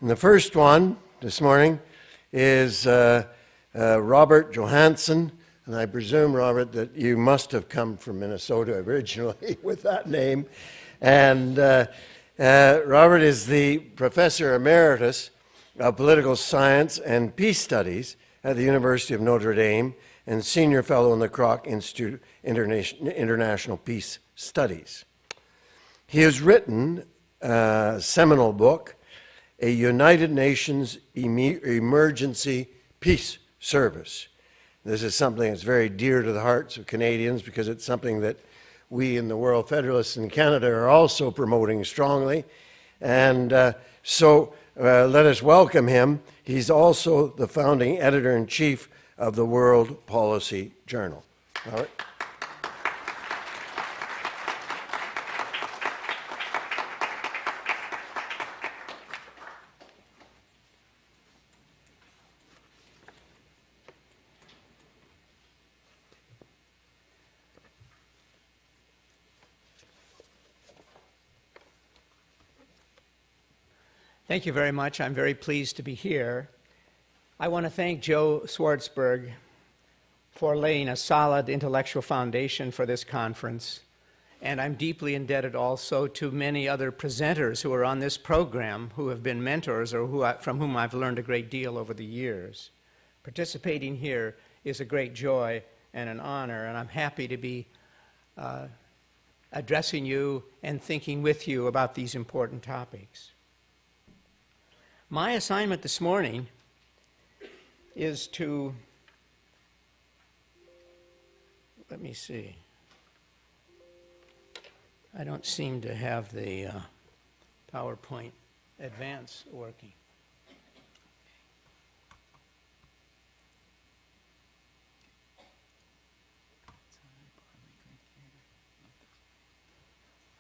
And the first one this morning is Robert Johansen. And I presume, Robert, that you must have come from Minnesota originally with that name. And Robert is the Professor Emeritus of Political Science and Peace Studies at the University of Notre Dame and Senior Fellow in the Kroc Institute International Peace Studies. He has written a seminal book, A United Nations Emergency Peace Service. This is something that's very dear to the hearts of Canadians because it's something that we in the World Federalists in Canada are also promoting strongly. And so let us welcome him. He's also the founding editor-in-chief of the World Policy Journal. All right. Thank you very much. I'm very pleased to be here. I want to thank Joe Swartzberg for laying a solid intellectual foundation for this conference. And I'm deeply indebted also to many other presenters who are on this program who have been mentors or from whom I've learned a great deal over the years. Participating here is a great joy and an honor, and I'm happy to be addressing you and thinking with you about these important topics. My assignment this morning is to, let me see, I don't seem to have the PowerPoint advance working.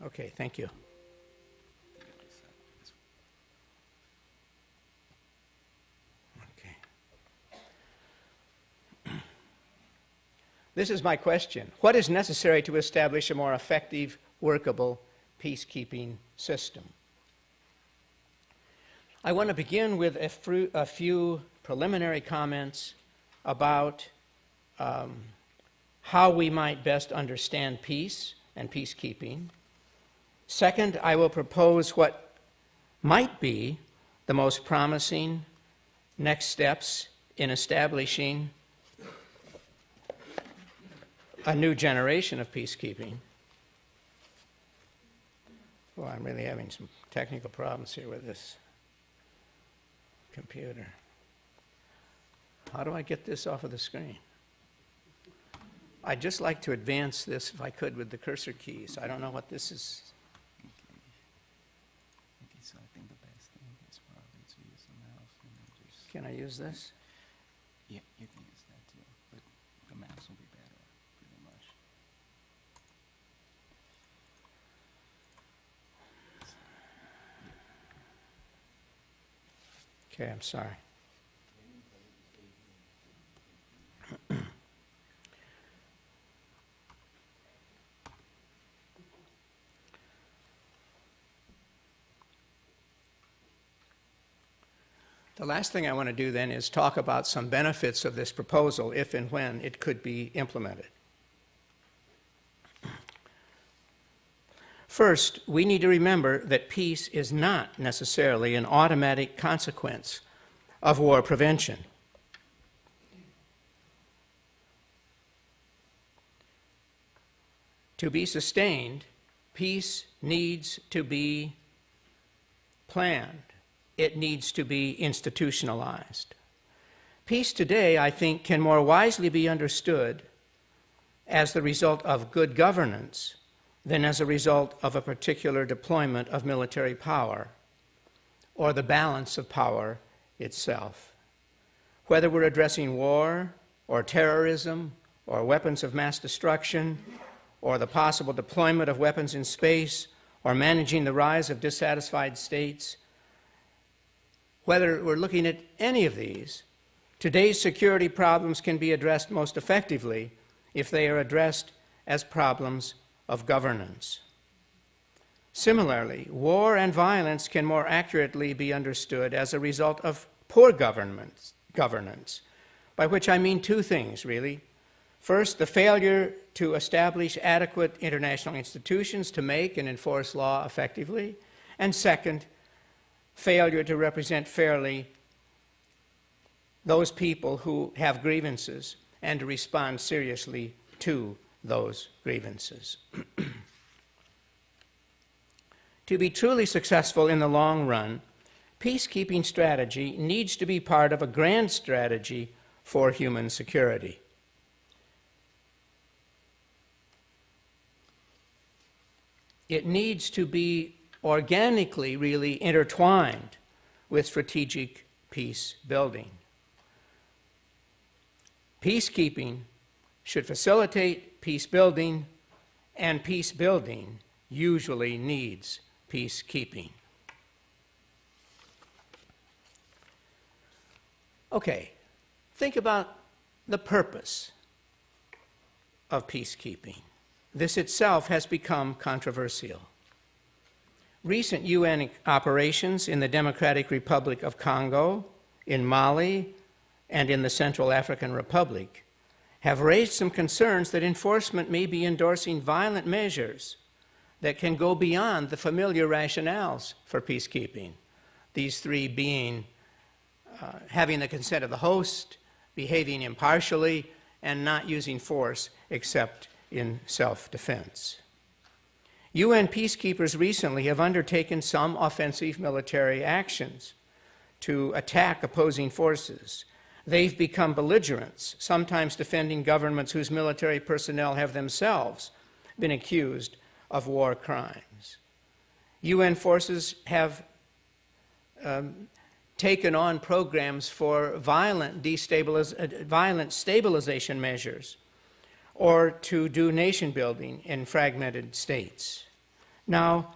Okay, thank you. This is my question. What is necessary to establish a more effective, workable peacekeeping system? I want to begin with a few preliminary comments about how we might best understand peace and peacekeeping. Second, I will propose what might be the most promising next steps in establishing a new generation of peacekeeping. Well, I'm really having some technical problems here with this computer. How do I get this off of the screen? I'd just like to advance this, if I could, with the cursor keys. I don't know what this is. Okay, so I think the best thing is probably to use the mouse and just... Can I use this? Yeah, you can use that too, but the mouse will be better. Okay, I'm sorry. The last thing I want to do then is talk about some benefits of this proposal if and when it could be implemented. First, we need to remember that peace is not necessarily an automatic consequence of war prevention. To be sustained, peace needs to be planned. It needs to be institutionalized. Peace today, I think, can more wisely be understood as the result of good governance than as a result of a particular deployment of military power or the balance of power itself. Whether we're addressing war or terrorism or weapons of mass destruction or the possible deployment of weapons in space or managing the rise of dissatisfied states, whether we're looking at any of these, today's security problems can be addressed most effectively if they are addressed as problems of governance. Similarly, war and violence can more accurately be understood as a result of poor governance, by which I mean two things, really. First, the failure to establish adequate international institutions to make and enforce law effectively. And second, failure to represent fairly those people who have grievances and to respond seriously to those grievances. To be truly successful in the long run, peacekeeping strategy needs to be part of a grand strategy for human security. It needs to be organically, really, intertwined with strategic peace building. Peacekeeping should facilitate peace building, and peace building usually needs peacekeeping. Okay, think about the purpose of peacekeeping. This itself has become controversial. Recent UN operations in the Democratic Republic of Congo, in Mali, and in the Central African Republic have raised some concerns that enforcement may be endorsing violent measures that can go beyond the familiar rationales for peacekeeping, these three being having the consent of the host, behaving impartially, and not using force except in self-defense. UN peacekeepers recently have undertaken some offensive military actions to attack opposing forces. They've become belligerents, sometimes defending governments whose military personnel have themselves been accused of war crimes. UN forces have taken on programs for violent stabilization measures or to do nation building in fragmented states. Now,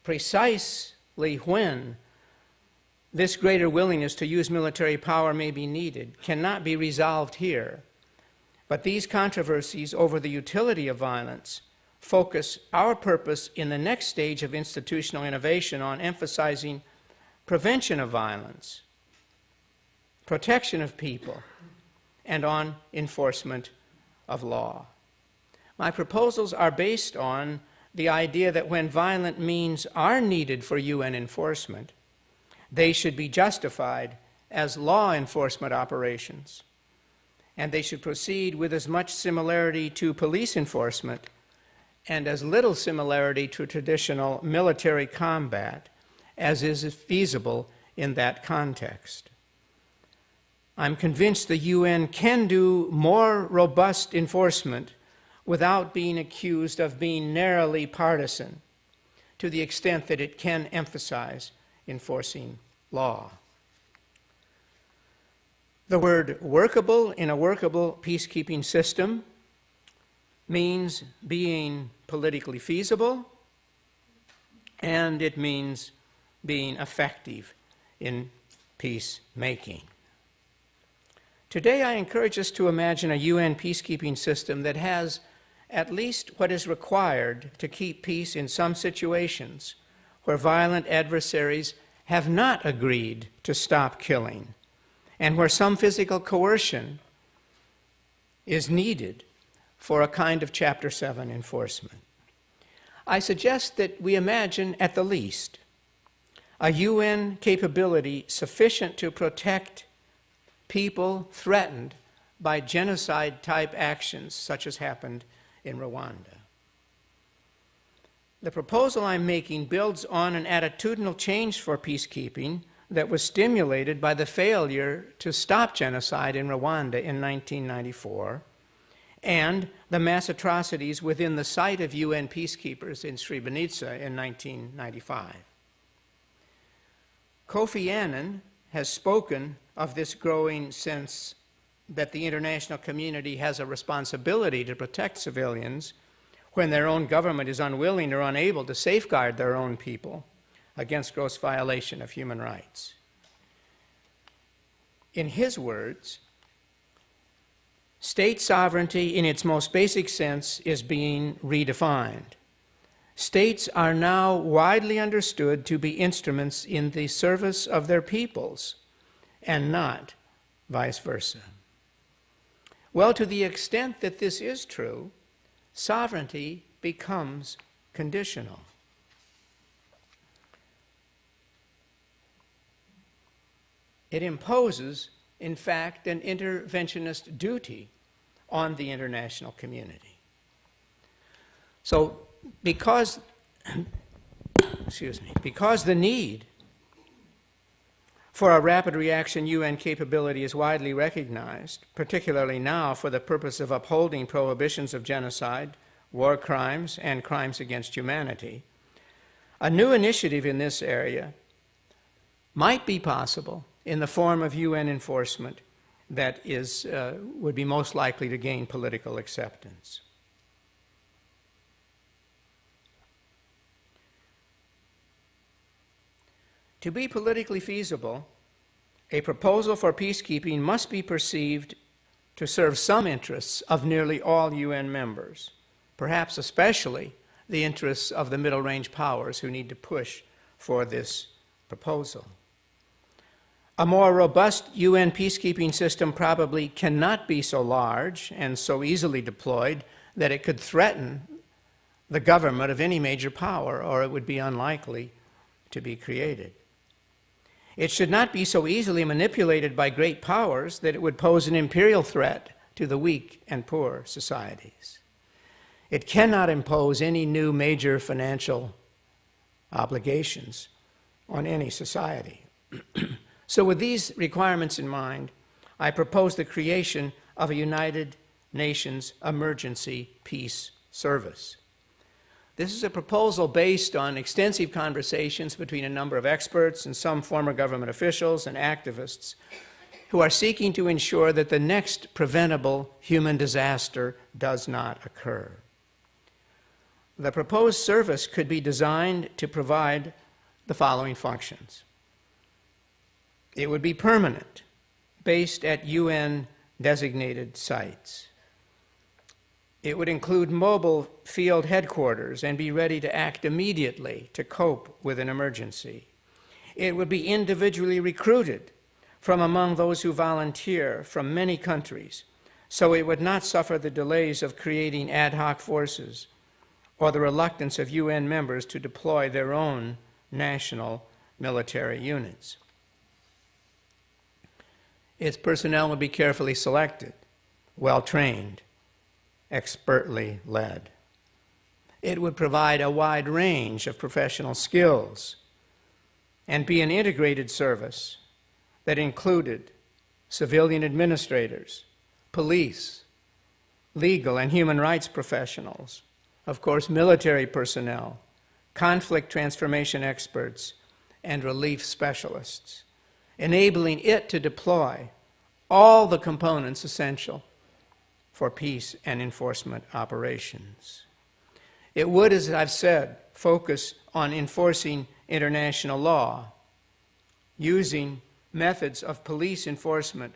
precisely when this greater willingness to use military power may be needed cannot be resolved here, but these controversies over the utility of violence focus our purpose in the next stage of institutional innovation on emphasizing prevention of violence, protection of people, and on enforcement of law. My proposals are based on the idea that when violent means are needed for UN enforcement, they should be justified as law enforcement operations, and they should proceed with as much similarity to police enforcement and as little similarity to traditional military combat as is feasible in that context. I'm convinced the UN can do more robust enforcement without being accused of being narrowly partisan, to the extent that it can emphasize enforcing law. The word workable in a workable peacekeeping system means being politically feasible, and it means being effective in peacemaking. Today, I encourage us to imagine a UN peacekeeping system that has at least what is required to keep peace in some situations where violent adversaries have not agreed to stop killing, and where some physical coercion is needed for a kind of Chapter 7 enforcement. I suggest that we imagine, at the least, a UN capability sufficient to protect people threatened by genocide-type actions, such as happened in Rwanda. The proposal I'm making builds on an attitudinal change for peacekeeping that was stimulated by the failure to stop genocide in Rwanda in 1994 and the mass atrocities within the sight of UN peacekeepers in Srebrenica in 1995. Kofi Annan has spoken of this growing sense that the international community has a responsibility to protect civilians when their own government is unwilling or unable to safeguard their own people against gross violation of human rights. In his words, state sovereignty in its most basic sense is being redefined. States are now widely understood to be instruments in the service of their peoples, and not vice versa. Well, to the extent that this is true, sovereignty becomes conditional. It imposes, in fact, an interventionist duty on the international community. So, because the need for a rapid reaction UN capability is widely recognized, particularly now for the purpose of upholding prohibitions of genocide, war crimes, and crimes against humanity, a new initiative in this area might be possible in the form of UN enforcement that would be most likely to gain political acceptance. To be politically feasible, a proposal for peacekeeping must be perceived to serve some interests of nearly all UN members, perhaps especially the interests of the middle-range powers who need to push for this proposal. A more robust UN peacekeeping system probably cannot be so large and so easily deployed that it could threaten the government of any major power, or it would be unlikely to be created. It should not be so easily manipulated by great powers that it would pose an imperial threat to the weak and poor societies. It cannot impose any new major financial obligations on any society. So with these requirements in mind, I propose the creation of a United Nations Emergency Peace Service. This is a proposal based on extensive conversations between a number of experts and some former government officials and activists who are seeking to ensure that the next preventable human disaster does not occur. The proposed service could be designed to provide the following functions. It would be permanent, based at UN-designated sites. It would include mobile field headquarters and be ready to act immediately to cope with an emergency. It would be individually recruited from among those who volunteer from many countries, so it would not suffer the delays of creating ad hoc forces or the reluctance of UN members to deploy their own national military units. Its personnel would be carefully selected, well-trained, expertly led. It would provide a wide range of professional skills and be an integrated service that included civilian administrators, police, legal and human rights professionals, of course, military personnel, conflict transformation experts, and relief specialists, enabling it to deploy all the components essential for peace and enforcement operations. It would, as I've said, focus on enforcing international law, using methods of police enforcement,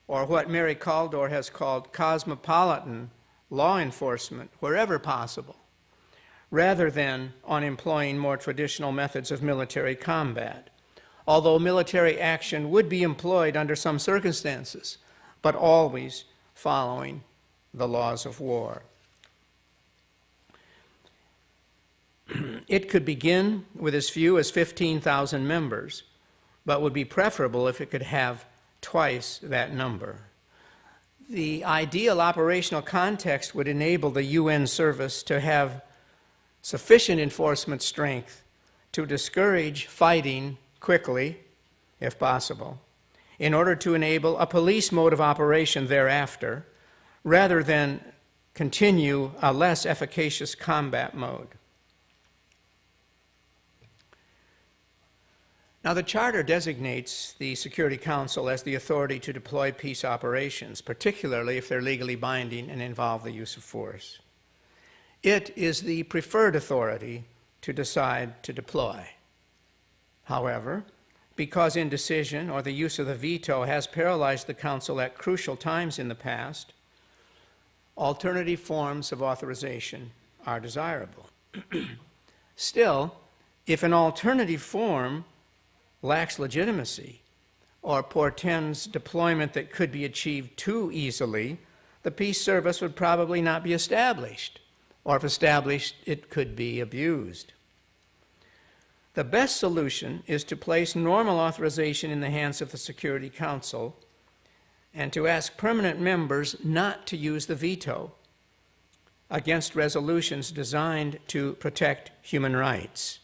or what Mary Kaldor has called cosmopolitan law enforcement, wherever possible, rather than on employing more traditional methods of military combat. Although military action would be employed under some circumstances, but always following the laws of war. It could begin with as few as 15,000 members, but would be preferable if it could have twice that number. The ideal operational context would enable the UN service to have sufficient enforcement strength to discourage fighting quickly, if possible, in order to enable a police mode of operation thereafter, rather than continue a less efficacious combat mode. Now, the Charter designates the Security Council as the authority to deploy peace operations, particularly if they're legally binding and involve the use of force. It is the preferred authority to decide to deploy. However, because indecision or the use of the veto has paralyzed the Council at crucial times in the past, alternative forms of authorization are desirable. Still, if an alternative form lacks legitimacy or portends deployment that could be achieved too easily, the peace service would probably not be established, or if established, it could be abused. The best solution is to place normal authorization in the hands of the Security Council and to ask permanent members not to use the veto against resolutions designed to protect human rights,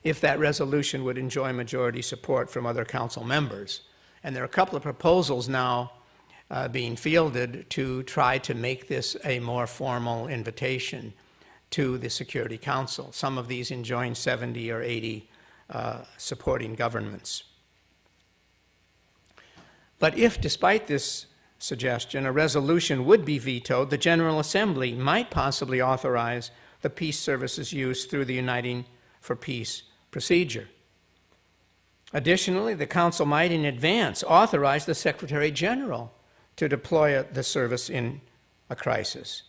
if that resolution would enjoy majority support from other council members. And there are a couple of proposals now being fielded to try to make this a more formal invitation to the Security Council. Some of these enjoin 70 or 80 supporting governments. But if, despite this suggestion, a resolution would be vetoed, the General Assembly might possibly authorize the peace service's use through the Uniting for Peace procedure. Additionally, the Council might in advance authorize the Secretary General to deploy the service in a crisis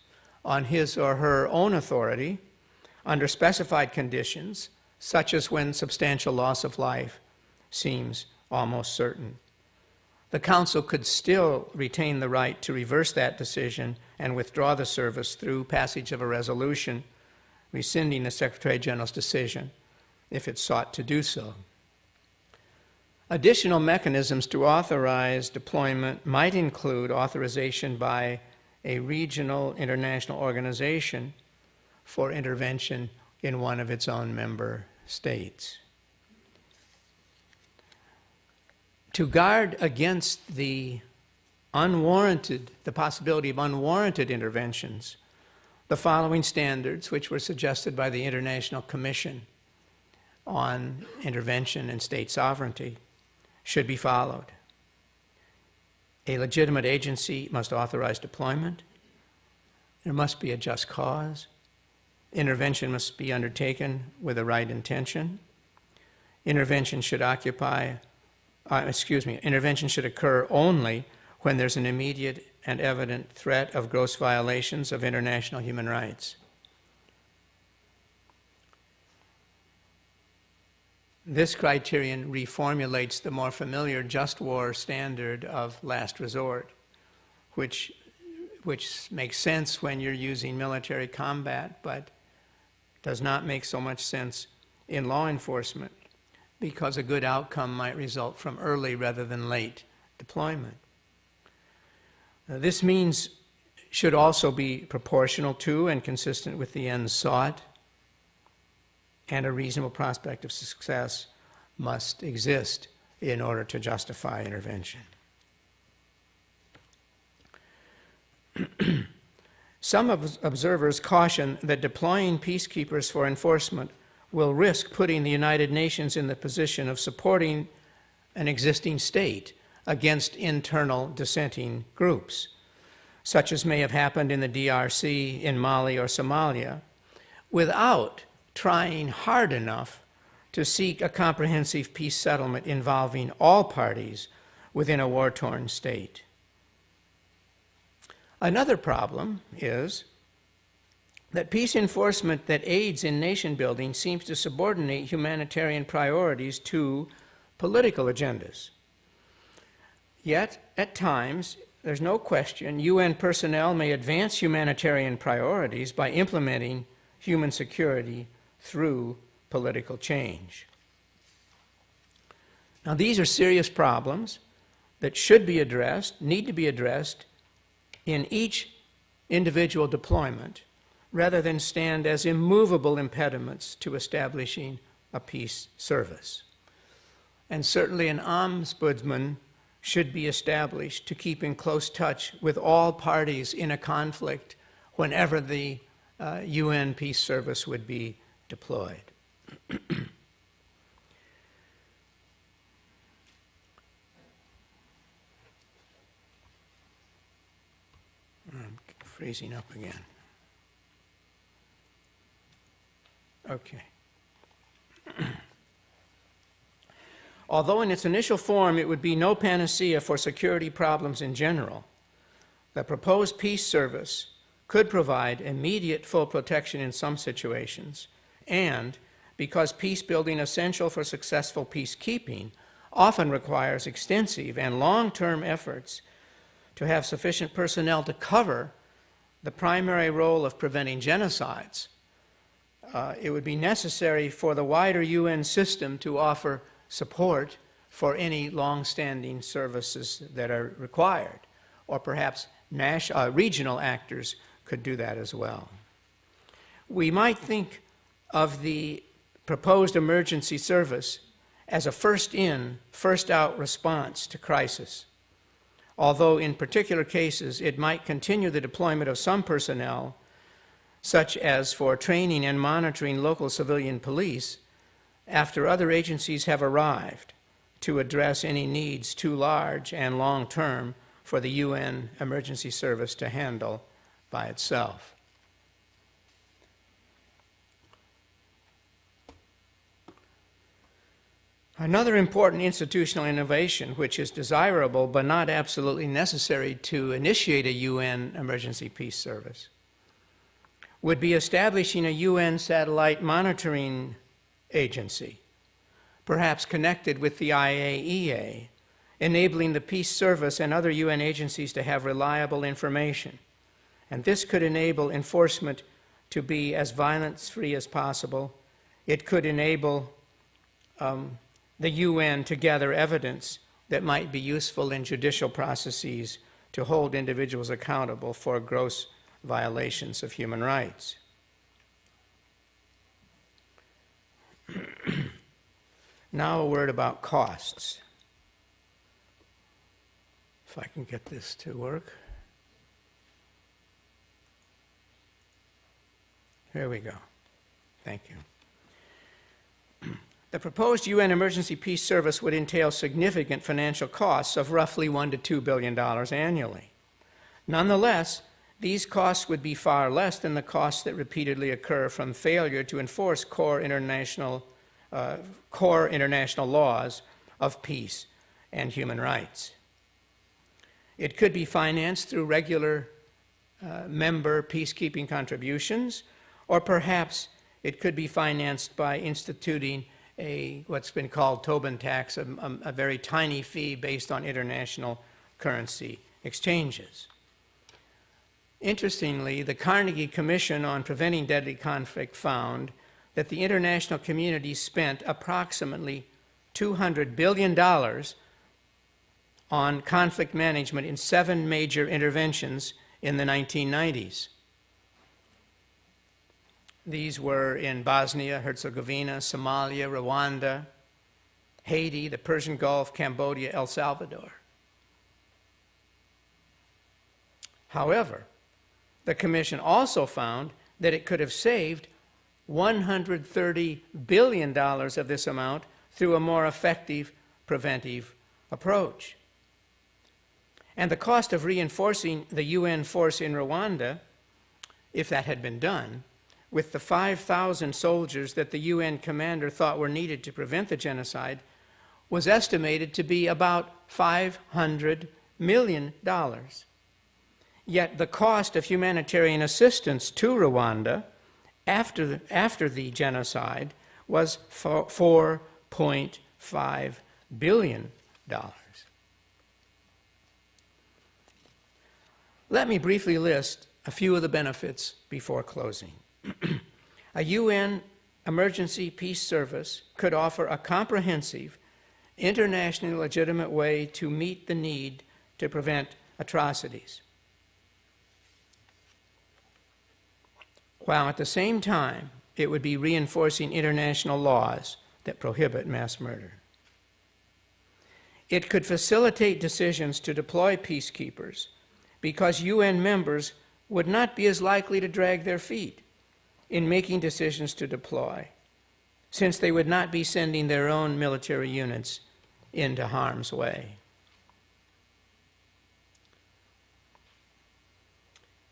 on his or her own authority under specified conditions, such as when substantial loss of life seems almost certain. The Council could still retain the right to reverse that decision and withdraw the service through passage of a resolution rescinding the Secretary General's decision if it sought to do so. Additional mechanisms to authorize deployment might include authorization by a regional international organization for intervention in one of its own member states. To guard against the possibility of unwarranted interventions, the following standards, which were suggested by the International Commission on Intervention and State Sovereignty, should be followed. A legitimate agency must authorize deployment. There must be a just cause. Intervention must be undertaken with the right intention. Intervention should occur only when there's an immediate and evident threat of gross violations of international human rights. This criterion reformulates the more familiar just war standard of last resort, which makes sense when you're using military combat, but does not make so much sense in law enforcement, because a good outcome might result from early rather than late deployment. This means should also be proportional to and consistent with the ends sought, and a reasonable prospect of success must exist in order to justify intervention. Some observers caution that deploying peacekeepers for enforcement will risk putting the United Nations in the position of supporting an existing state against internal dissenting groups, such as may have happened in the DRC, in Mali, or Somalia, without trying hard enough to seek a comprehensive peace settlement involving all parties within a war-torn state. Another problem is that peace enforcement that aids in nation building seems to subordinate humanitarian priorities to political agendas. Yet, at times, there's no question, UN personnel may advance humanitarian priorities by implementing human security through political change. Now, these are serious problems that should be addressed, need to be addressed in each individual deployment, rather than stand as immovable impediments to establishing a peace service. And certainly an ombudsman should be established to keep in close touch with all parties in a conflict whenever the UN peace service would be deployed. I'm freezing up again. Okay. Although in its initial form it would be no panacea for security problems in general, the proposed peace service could provide immediate full protection in some situations and because peace building essential for successful peacekeeping often requires extensive and long-term efforts to have sufficient personnel to cover the primary role of preventing genocides. It would be necessary for the wider UN system to offer support for any long-standing services that are required, or perhaps regional actors could do that as well. We might think of the proposed emergency service as a first-in, first-out response to crisis, although in particular cases it might continue the deployment of some personnel, such as for training and monitoring local civilian police, after other agencies have arrived to address any needs too large and long-term for the UN emergency service to handle by itself. Another important institutional innovation, which is desirable but not absolutely necessary to initiate a UN emergency peace service, would be establishing a UN satellite monitoring agency, perhaps connected with the IAEA, enabling the peace service and other UN agencies to have reliable information. And this could enable enforcement to be as violence-free as possible. It could enable the UN to gather evidence that might be useful in judicial processes to hold individuals accountable for gross violations of human rights. Now a word about costs. If I can get this to work. Here we go. Thank you. The proposed UN Emergency Peace Service would entail significant financial costs of roughly $1 to $2 billion annually. Nonetheless, these costs would be far less than the costs that repeatedly occur from failure to enforce core international laws of peace and human rights. It could be financed through regular member peacekeeping contributions, or perhaps it could be financed by instituting what's been called Tobin tax, a very tiny fee based on international currency exchanges. Interestingly, the Carnegie Commission on Preventing Deadly Conflict found that the international community spent approximately $200 billion on conflict management in 7 major interventions in the 1990s. These were in Bosnia, Herzegovina, Somalia, Rwanda, Haiti, the Persian Gulf, Cambodia, El Salvador. However, the Commission also found that it could have saved $130 billion of this amount through a more effective preventive approach. And the cost of reinforcing the UN force in Rwanda, if that had been done, with the 5,000 soldiers that the UN commander thought were needed to prevent the genocide, was estimated to be about $500 million. Yet the cost of humanitarian assistance to Rwanda after the genocide was $4.5 billion. Let me briefly list a few of the benefits before closing. A UN emergency peace service could offer a comprehensive, internationally legitimate way to meet the need to prevent atrocities, while at the same time it would be reinforcing international laws that prohibit mass murder. It could facilitate decisions to deploy peacekeepers because UN members would not be as likely to drag their feet in making decisions to deploy, since they would not be sending their own military units into harm's way.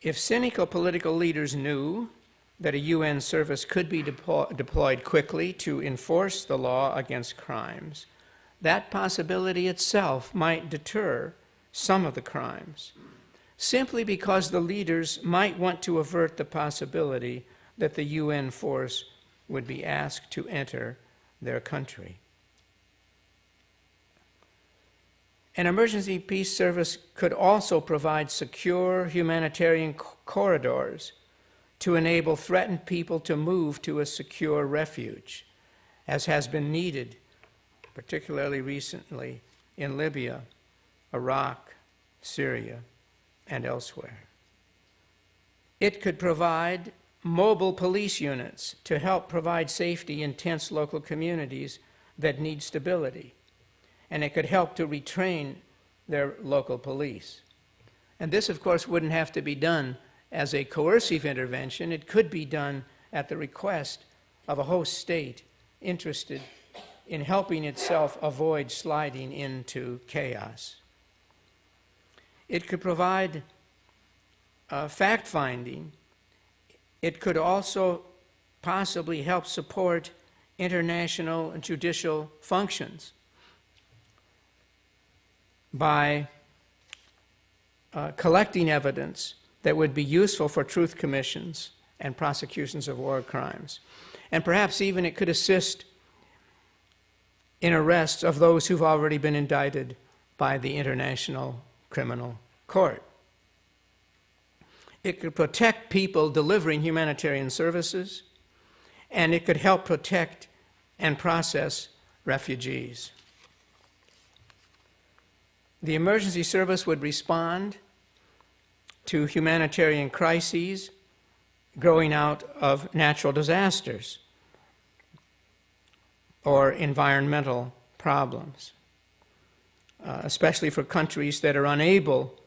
If cynical political leaders knew that a UN service could be deployed quickly to enforce the law against crimes, that possibility itself might deter some of the crimes, simply because the leaders might want to avert the possibility that the UN force would be asked to enter their country. An emergency peace service could also provide secure humanitarian corridors to enable threatened people to move to a secure refuge, as has been needed, particularly recently, in Libya, Iraq, Syria, and elsewhere. It could provide mobile police units to help provide safety in tense local communities that need stability. And it could help to retrain their local police. And this, of course, wouldn't have to be done as a coercive intervention. It could be done at the request of a host state interested in helping itself avoid sliding into chaos. It could provide fact-finding. It could also possibly help support international and judicial functions by collecting evidence that would be useful for truth commissions and prosecutions of war crimes. And perhaps even it could assist in arrests of those who've already been indicted by the International Criminal Court. It could protect people delivering humanitarian services, and it could help protect and process refugees. The emergency service would respond to humanitarian crises growing out of natural disasters or environmental problems, especially for countries that are unable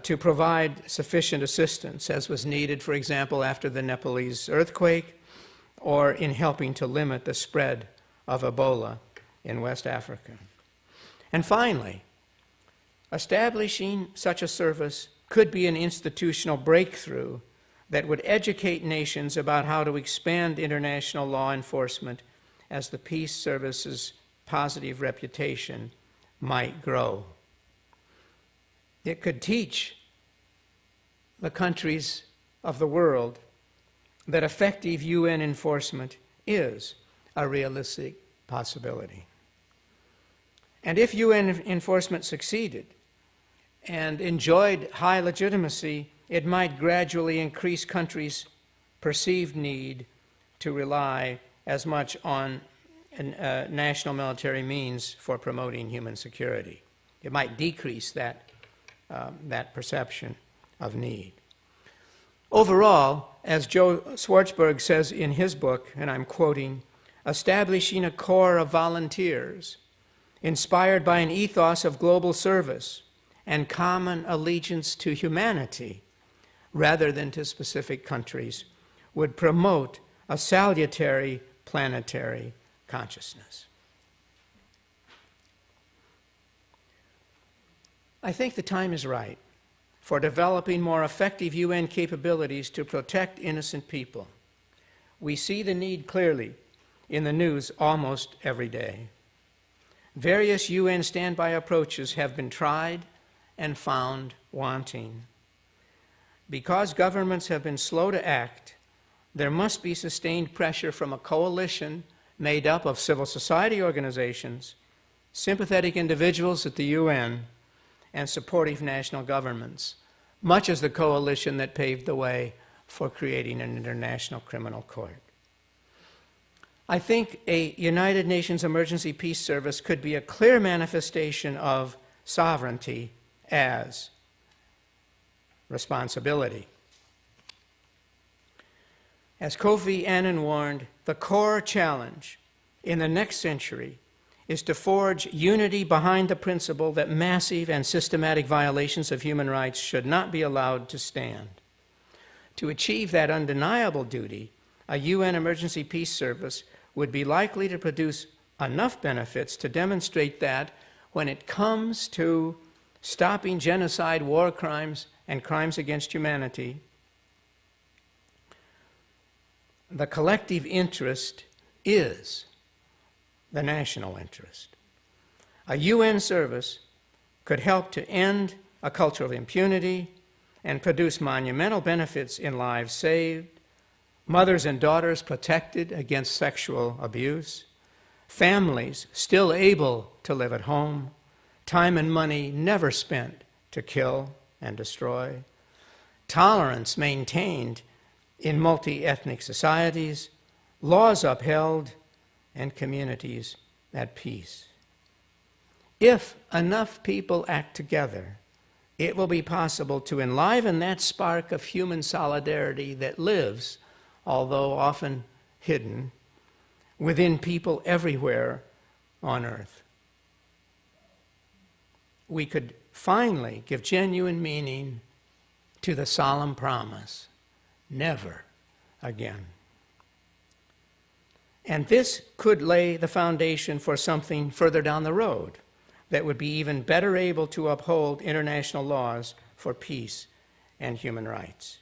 to provide sufficient assistance, as was needed, for example, after the Nepalese earthquake, or in helping to limit the spread of Ebola in West Africa. And finally, establishing such a service could be an institutional breakthrough that would educate nations about how to expand international law enforcement as the peace service's positive reputation might grow. It could teach the countries of the world that effective UN enforcement is a realistic possibility. And if UN enforcement succeeded and enjoyed high legitimacy, it might gradually increase countries' perceived need to rely as much on national military means for promoting human security. It might decrease that perception of need. Overall, as Joe Schwartzberg says in his book, and I'm quoting, establishing a corps of volunteers inspired by an ethos of global service and common allegiance to humanity rather than to specific countries would promote a salutary planetary consciousness. I think the time is right for developing more effective UN capabilities to protect innocent people. We see the need clearly in the news almost every day. Various UN standby approaches have been tried and found wanting. Because governments have been slow to act, there must be sustained pressure from a coalition made up of civil society organizations, sympathetic individuals at the UN, and supportive national governments, much as the coalition that paved the way for creating an international criminal court. I think a United Nations Emergency Peace Service could be a clear manifestation of sovereignty as responsibility. As Kofi Annan warned, the core challenge in the next century is to forge unity behind the principle that massive and systematic violations of human rights should not be allowed to stand. To achieve that undeniable duty, a UN Emergency Peace Service would be likely to produce enough benefits to demonstrate that when it comes to stopping genocide, war crimes, and crimes against humanity, the collective interest is the national interest. A UN service could help to end a culture of impunity and produce monumental benefits in lives saved, mothers and daughters protected against sexual abuse, families still able to live at home, time and money never spent to kill and destroy, tolerance maintained in multi-ethnic societies, laws upheld, and communities at peace. If enough people act together, it will be possible to enliven that spark of human solidarity that lives, although often hidden, within people everywhere on earth. We could finally give genuine meaning to the solemn promise, never again. And this could lay the foundation for something further down the road that would be even better able to uphold international laws for peace and human rights.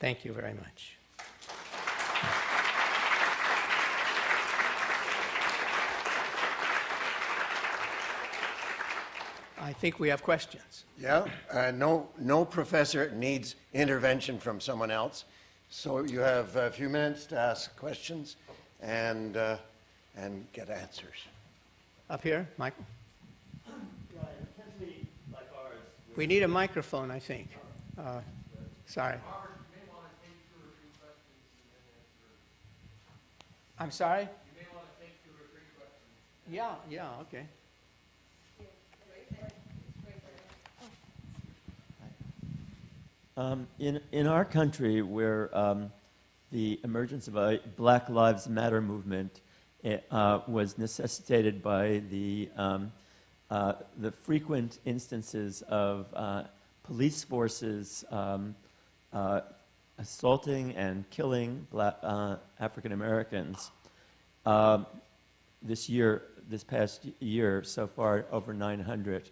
Thank you very much. I think we have questions. Yeah, no professor needs intervention from someone else. So you have a few minutes to ask questions and get answers. Up here, Michael? We need a microphone, I think. Sorry. I'm sorry? You may want to take 2 or 3 questions. Yeah, okay. In our country, where the emergence of a Black Lives Matter movement was necessitated by the frequent instances of police forces assaulting and killing African Americans. This past year, so far, over 900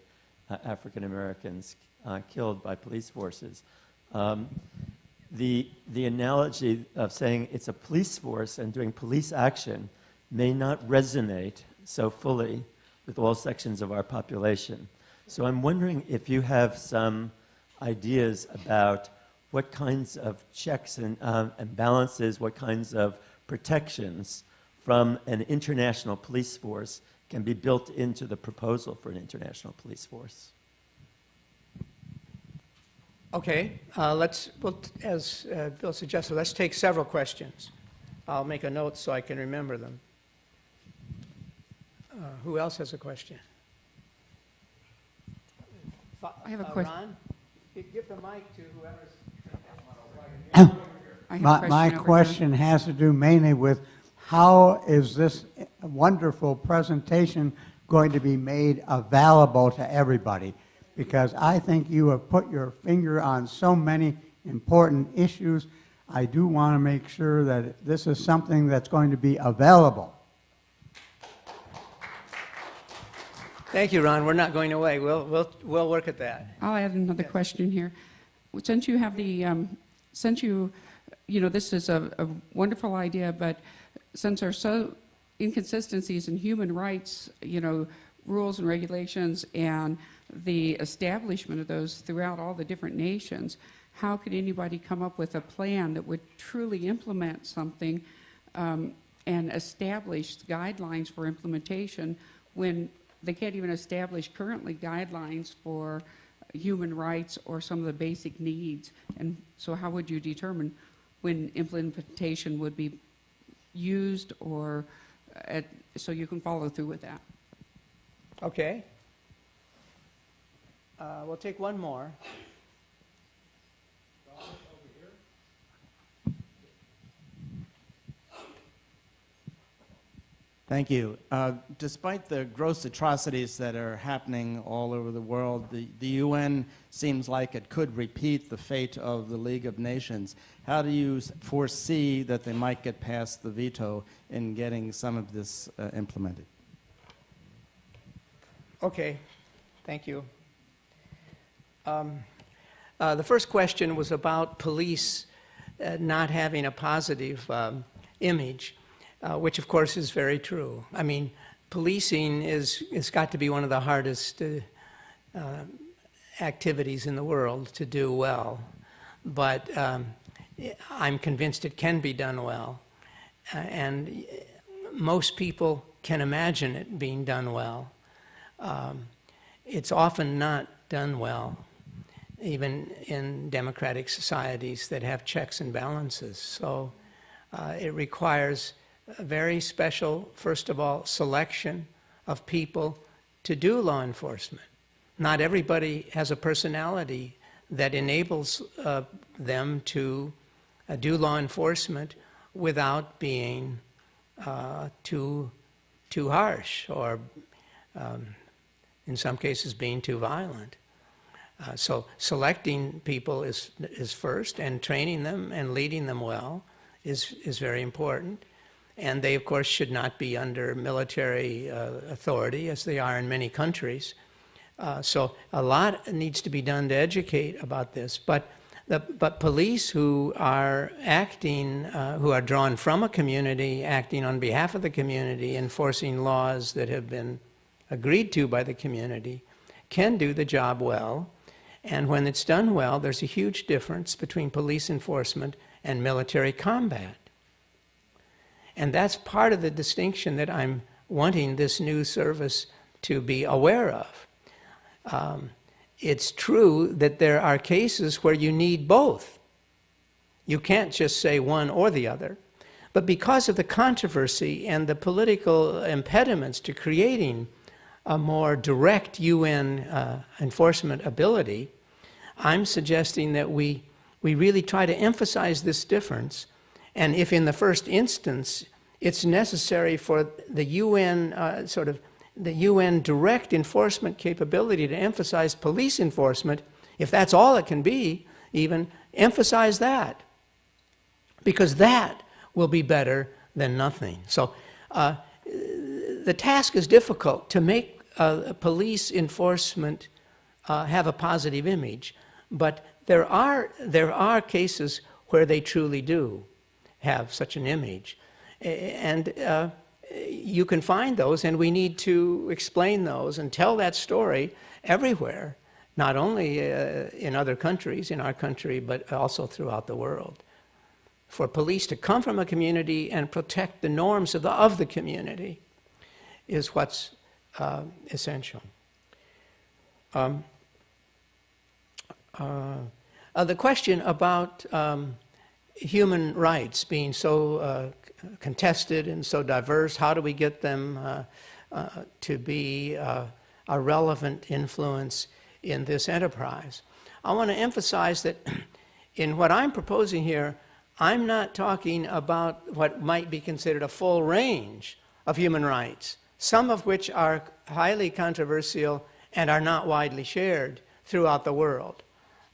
African Americans killed by police forces. The analogy of saying it's a police force and doing police action may not resonate so fully with all sections of our population. So I'm wondering if you have some ideas about what kinds of checks and balances, what kinds of protections from an international police force can be built into the proposal for an international police force. Okay, as Bill suggested, let's take several questions. I'll make a note so I can remember them. Who else has a question? I have a question. Ron, give the mic to whoever's... My question has to do mainly with how is this wonderful presentation going to be made available to everybody? Because I think you have put your finger on so many important issues. I do want to make sure that this is something that's going to be available. Thank you, Ron. We're not going away. We'll work at that. I'll add another question here. Since you have the, this is a wonderful idea, but since there are so inconsistencies in human rights, rules and regulations and the establishment of those throughout all the different nations, how could anybody come up with a plan that would truly implement something and establish guidelines for implementation when they can't even establish currently guidelines for human rights or some of the basic needs? And so how would you determine when implementation would be used or so you can follow through with that? Okay. We'll take one more. Thank you. Despite the gross atrocities that are happening all over the world, the UN seems like it could repeat the fate of the League of Nations. How do you foresee that they might get past the veto in getting some of this implemented? Okay, thank you. The first question was about police not having a positive image. Which, of course, is very true. I mean, policing it's got to be one of the hardest activities in the world to do well. But I'm convinced it can be done well. And most people can imagine it being done well. It's often not done well, even in democratic societies that have checks and balances. So it requires a very special, first of all, selection of people to do law enforcement. Not everybody has a personality that enables them to do law enforcement without being too harsh or in some cases being too violent. So selecting people is first, and training them and leading them well is very important. And they, of course, should not be under military authority, as they are in many countries. So a lot needs to be done to educate about this. But police who are acting, who are drawn from a community, acting on behalf of the community, enforcing laws that have been agreed to by the community, can do the job well. And when it's done well, there's a huge difference between police enforcement and military combat. And that's part of the distinction that I'm wanting this new service to be aware of. It's true that there are cases where you need both. You can't just say one or the other. But because of the controversy and the political impediments to creating a more direct UN enforcement ability, I'm suggesting that we really try to emphasize this difference. And if in the first instance it's necessary for the UN the UN direct enforcement capability to emphasize police enforcement, if that's all it can be, even emphasize that, because that will be better than nothing. So the task is difficult to make police enforcement have a positive image, but there are cases where they truly do have such an image. And you can find those, and we need to explain those and tell that story everywhere, not only in other countries, in our country, but also throughout the world. For police to come from a community and protect the norms of the community is what's essential. The question about human rights being so contested and so diverse, how do we get them to be a relevant influence in this enterprise? I want to emphasize that in what I'm proposing here, I'm not talking about what might be considered a full range of human rights, some of which are highly controversial and are not widely shared throughout the world.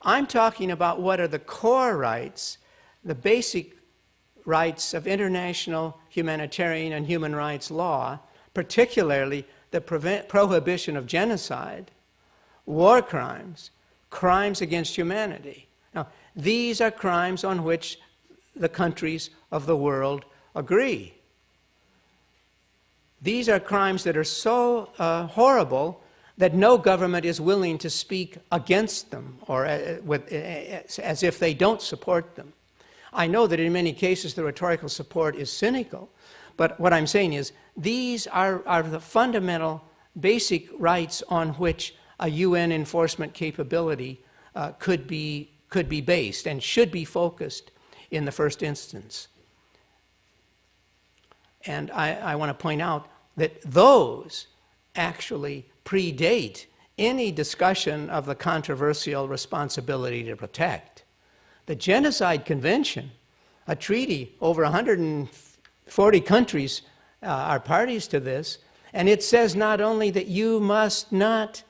I'm talking about what are the core rights, the basic rights of international humanitarian and human rights law, particularly the prohibition of genocide, war crimes, crimes against humanity. Now, these are crimes on which the countries of the world agree. These are crimes that are so horrible that no government is willing to speak against them or as if they don't support them. I know that in many cases the rhetorical support is cynical, but what I'm saying is these are the fundamental basic rights on which a UN enforcement capability could be based and should be focused in the first instance. And I want to point out that those actually predate any discussion of the controversial responsibility to protect. The Genocide Convention, a treaty, over 140 countries are parties to this, and it says not only that you must not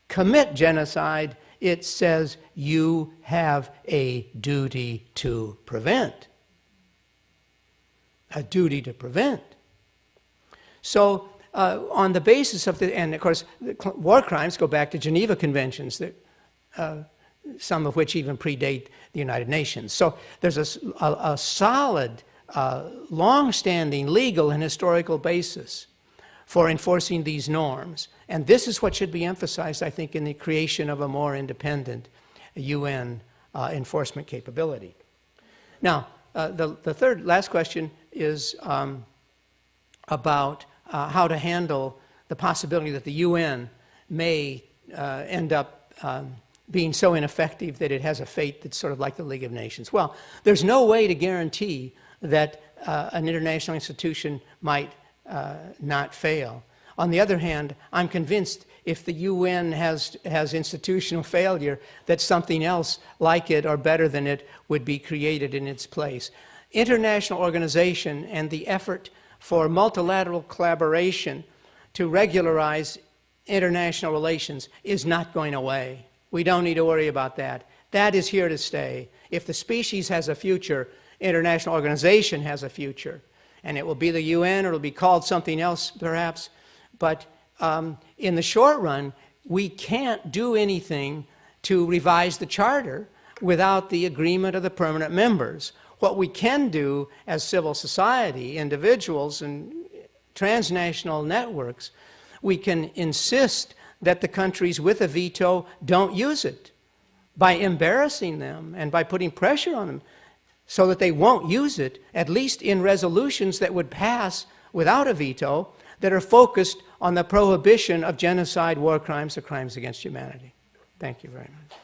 commit genocide, it says you have a duty to prevent. A duty to prevent. So on the basis of the, and of course, war crimes go back to Geneva Conventions, that, some of which even predate the United Nations. So there's a solid, long-standing legal and historical basis for enforcing these norms. And this is what should be emphasized, I think, in the creation of a more independent UN enforcement capability. Now, the third, last question is about how to handle the possibility that the UN may end up being so ineffective that it has a fate that's sort of like the League of Nations. Well, there's no way to guarantee that an international institution might not fail. On the other hand, I'm convinced if the UN has institutional failure, that something else like it or better than it would be created in its place. International organization and the effort for multilateral collaboration to regularize international relations is not going away. We don't need to worry about that. That is here to stay. If the species has a future, international organization has a future. And it will be the UN, or it will be called something else perhaps. But in the short run, we can't do anything to revise the charter without the agreement of the permanent members. What we can do as civil society, individuals and transnational networks, we can insist that the countries with a veto don't use it by embarrassing them and by putting pressure on them so that they won't use it, at least in resolutions that would pass without a veto that are focused on the prohibition of genocide, war crimes, or crimes against humanity. Thank you very much.